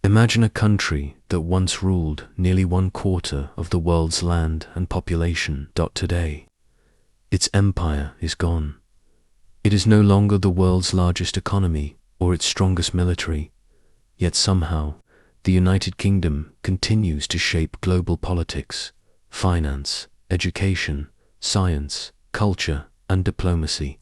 Imagine a country that once ruled nearly 1/4 of the world's land and population. Today, its empire is gone. It is no longer the world's largest economy or its strongest military, yet somehow the United Kingdom continues to shape global politics, finance, education, science, culture, and diplomacy.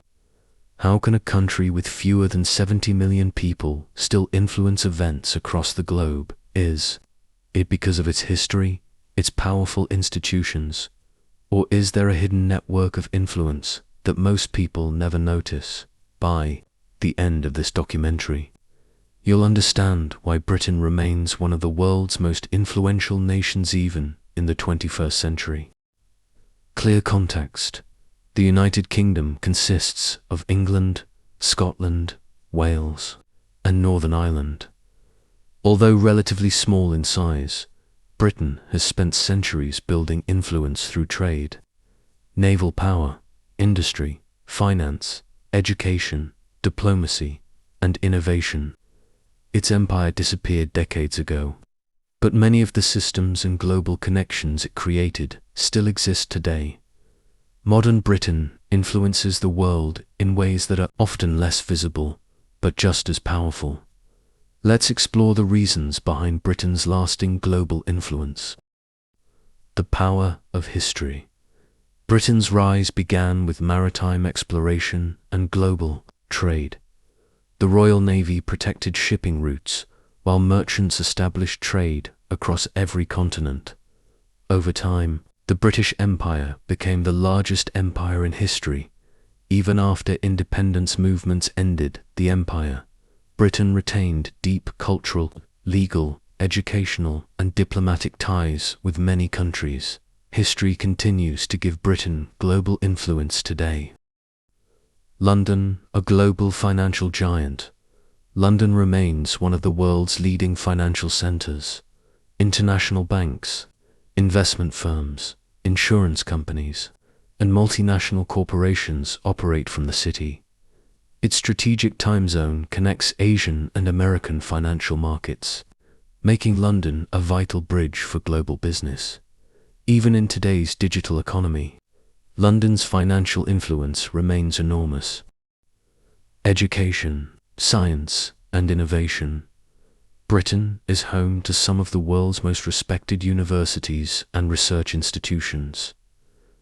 How can a country with fewer than 70 million people still influence events across the globe? Is it because of its history, its powerful institutions, or is there a hidden network of influence that most people never notice? By the end of this documentary, you'll understand why Britain remains one of the world's most influential nations even in the 21st century. Clear context. The United Kingdom consists of England, Scotland, Wales, and Northern Ireland. Although relatively small in size, Britain has spent centuries building influence through trade, naval power, industry, finance, education, diplomacy, and innovation. Its empire disappeared decades ago, but many of the systems and global connections it created still exist today. Modern Britain influences the world in ways that are often less visible, but just as powerful. Let's explore the reasons behind Britain's lasting global influence. The power of history. Britain's rise began with maritime exploration and global trade. The Royal Navy protected shipping routes, while merchants established trade across every continent. Over time, the British Empire became the largest empire in history. Even after independence movements ended the empire, Britain retained deep cultural, legal, educational, and diplomatic ties with many countries. History continues to give Britain global influence today. London, a global financial giant. London remains one of the world's leading financial centers. International banks, investment firms, insurance companies, and multinational corporations operate from the city. Its strategic time zone connects Asian and American financial markets, making London a vital bridge for global business. Even in today's digital economy, London's financial influence remains enormous. Education, science, and innovation. Britain is home to some of the world's most respected universities and research institutions.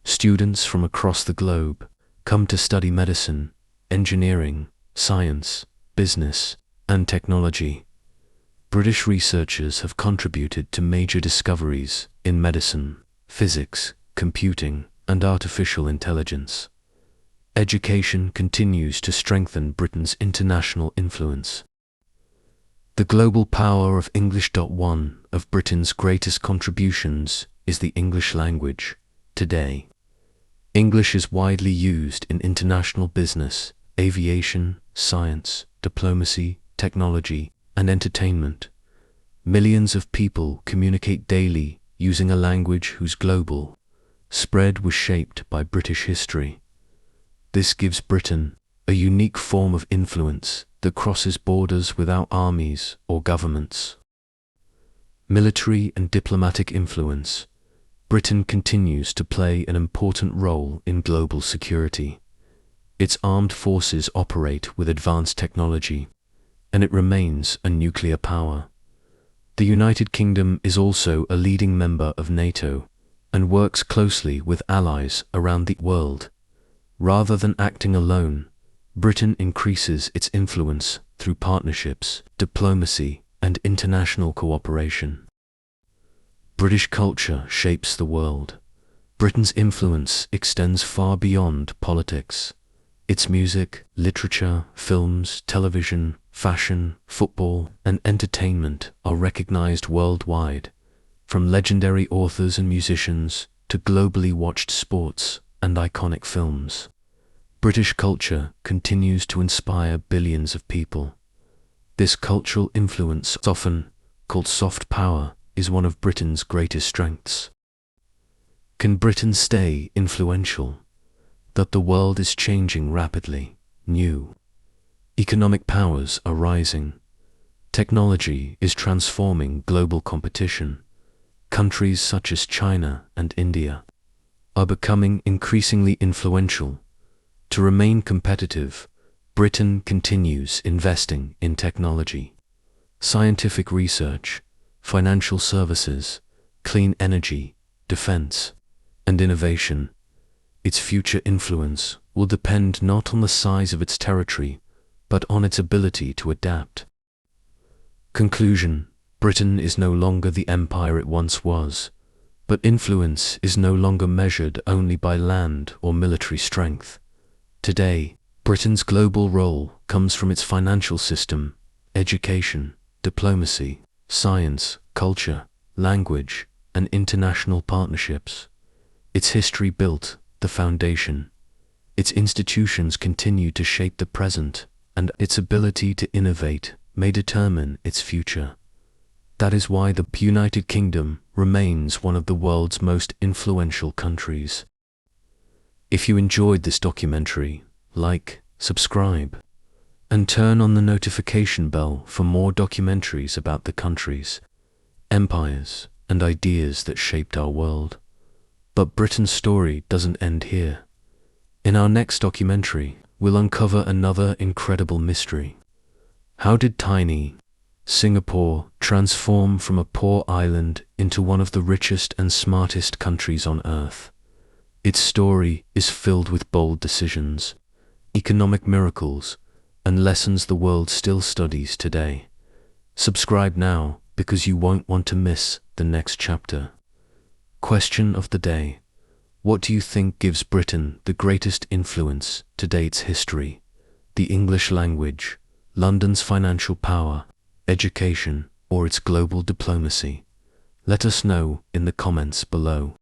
Students from across the globe come to study medicine, engineering, science, business, and technology. British researchers have contributed to major discoveries in medicine, physics, computing, and artificial intelligence. Education continues to strengthen Britain's international influence. The global power of English. One of Britain's greatest contributions is the English language. Today, English is widely used in international business, aviation, science, diplomacy, technology, and entertainment. Millions of people communicate daily using a language whose global spread was shaped by British history. This gives Britain a unique form of influence that crosses borders without armies or governments. Military and diplomatic influence. Britain continues to play an important role in global security. Its armed forces operate with advanced technology, and it remains a nuclear power. The United Kingdom is also a leading member of NATO and works closely with allies around the world. Rather than acting alone, Britain increases its influence through partnerships, diplomacy, and international cooperation. British culture shapes the world. Britain's influence extends far beyond politics. Its music, literature, films, television, fashion, football, and entertainment are recognized worldwide, from legendary authors and musicians to globally watched sports and iconic films. British culture continues to inspire billions of people. This cultural influence, often called soft power, is one of Britain's greatest strengths. Can Britain stay influential? That the world is changing rapidly. New economic powers are rising. Technology is transforming global competition. Countries such as China and India are becoming increasingly influential. To remain competitive, Britain continues investing in technology, scientific research, financial services, clean energy, defense, and innovation. Its future influence will depend not on the size of its territory, but on its ability to adapt. Conclusion: Britain is no longer the empire it once was, but influence is no longer measured only by land or military strength. Today, Britain's global role comes from its financial system, education, diplomacy, science, culture, language, and international partnerships. Its history built the foundation. Its institutions continue to shape the present, and its ability to innovate may determine its future. That is why the United Kingdom remains one of the world's most influential countries. If you enjoyed this documentary, like, subscribe, and turn on the notification bell for more documentaries about the countries, empires, and ideas that shaped our world. But Britain's story doesn't end here. In our next documentary, we'll uncover another incredible mystery. How did tiny Singapore transform from a poor island into one of the richest and smartest countries on Earth? Its story is filled with bold decisions, economic miracles, and lessons the world still studies today. Subscribe now, because you won't want to miss the next chapter. Question of the day: what do you think gives Britain the greatest influence to date's history? The English language, London's financial power, education, or its global diplomacy? Let us know in the comments below.